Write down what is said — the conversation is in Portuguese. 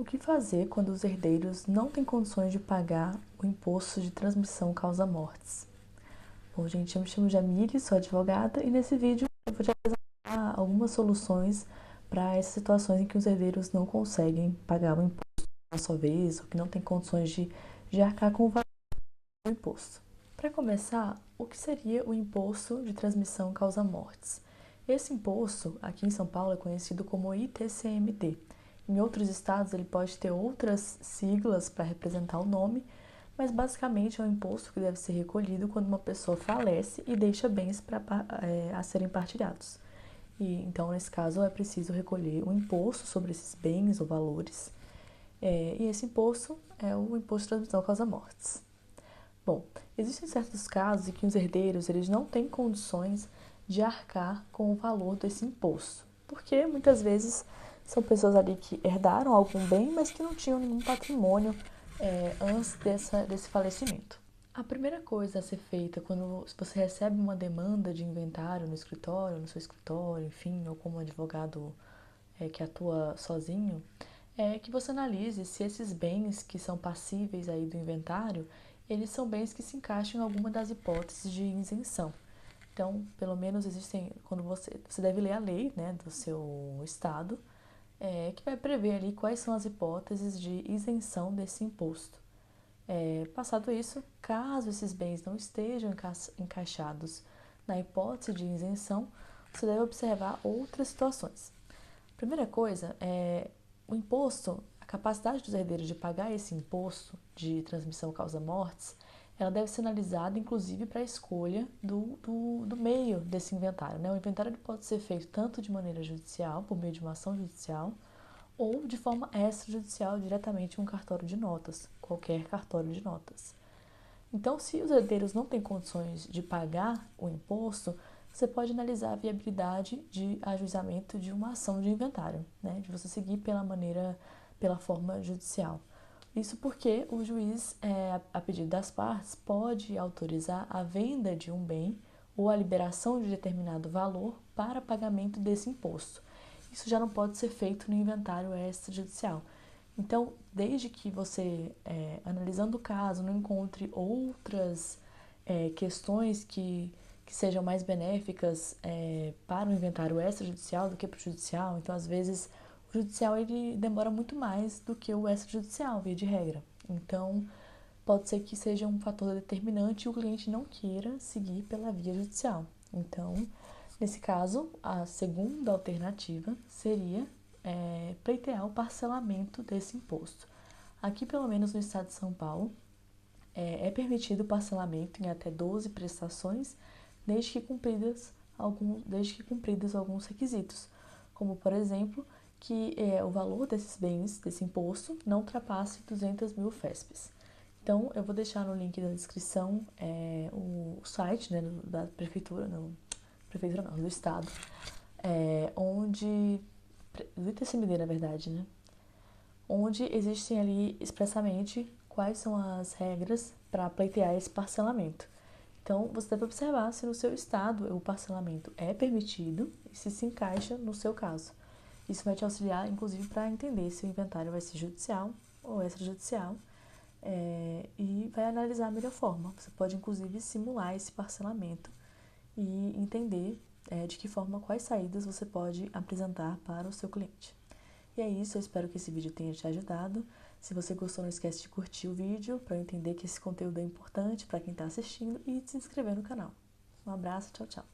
O que fazer quando os herdeiros não têm condições de pagar o imposto de transmissão causa-mortes? Bom, gente, eu me chamo Jamile, sou advogada e nesse vídeo eu vou te apresentar algumas soluções para essas situações em que os herdeiros não conseguem pagar o imposto na sua vez ou que não têm condições de arcar com o valor do imposto. Para começar, o que seria o imposto de transmissão causa-mortes? Esse imposto, aqui em São Paulo, é conhecido como ITCMD. Em outros estados, ele pode ter outras siglas para representar o nome, mas basicamente é um imposto que deve ser recolhido quando uma pessoa falece e deixa bens a serem partilhados. Então, nesse caso, é preciso recolher um imposto sobre esses bens ou valores, e esse imposto é o imposto de transmissão causa-mortes. Bom, existem certos casos em que os herdeiros eles não têm condições de arcar com o valor desse imposto, porque muitas vezes são pessoas ali que herdaram algum bem, mas que não tinham nenhum patrimônio antes desse falecimento. A primeira coisa a ser feita quando você recebe uma demanda de inventário no escritório, no seu escritório, enfim, ou como advogado que atua sozinho, é que você analise se esses bens que são passíveis aí do inventário, eles são bens que se encaixam em alguma das hipóteses de isenção. Então, pelo menos existem, quando você deve ler a lei, né, do seu estado, que vai prever ali quais são as hipóteses de isenção desse imposto. Passado isso, caso esses bens não estejam encaixados na hipótese de isenção, você deve observar outras situações. A primeira coisa é o imposto, a capacidade dos herdeiros de pagar esse imposto de transmissão causa-mortes, ela deve ser analisada inclusive para a escolha do meio desse inventário, né? O inventário ele pode ser feito tanto de maneira judicial, por meio de uma ação judicial, ou de forma extrajudicial, diretamente em um cartório de notas, qualquer cartório de notas. Então, se os herdeiros não têm condições de pagar o imposto, você pode analisar a viabilidade de ajuizamento de uma ação de inventário, né? De você seguir pela forma judicial. Isso porque o juiz, a pedido das partes, pode autorizar a venda de um bem ou a liberação de determinado valor para pagamento desse imposto. Isso já não pode ser feito no inventário extrajudicial. Então, desde que você, analisando o caso, não encontre outras questões que sejam mais benéficas para o inventário extrajudicial do que para o judicial, então, às vezes, o judicial ele demora muito mais do que o extrajudicial, via de regra. Então, pode ser que seja um fator determinante e o cliente não queira seguir pela via judicial. Então, nesse caso, a segunda alternativa seria pleitear o parcelamento desse imposto. Aqui, pelo menos no estado de São Paulo, é permitido o parcelamento em até 12 prestações, desde que cumpridas alguns requisitos, como, por exemplo, que o valor desses bens, desse imposto, não ultrapasse 200 mil FESPs. Então, eu vou deixar no link da descrição o site, né, da prefeitura, não, do estado, onde, do ITCMD, na verdade, né, onde existem ali expressamente quais são as regras para pleitear esse parcelamento. Então, você deve observar se no seu estado o parcelamento é permitido e se encaixa no seu caso. Isso vai te auxiliar, inclusive, para entender se o inventário vai ser judicial ou extrajudicial, e vai analisar a melhor forma. Você pode, inclusive, simular esse parcelamento e entender de que forma, quais saídas você pode apresentar para o seu cliente. E é isso, eu espero que esse vídeo tenha te ajudado. Se você gostou, não esquece de curtir o vídeo para eu entender que esse conteúdo é importante para quem está assistindo e de se inscrever no canal. Um abraço, tchau, tchau!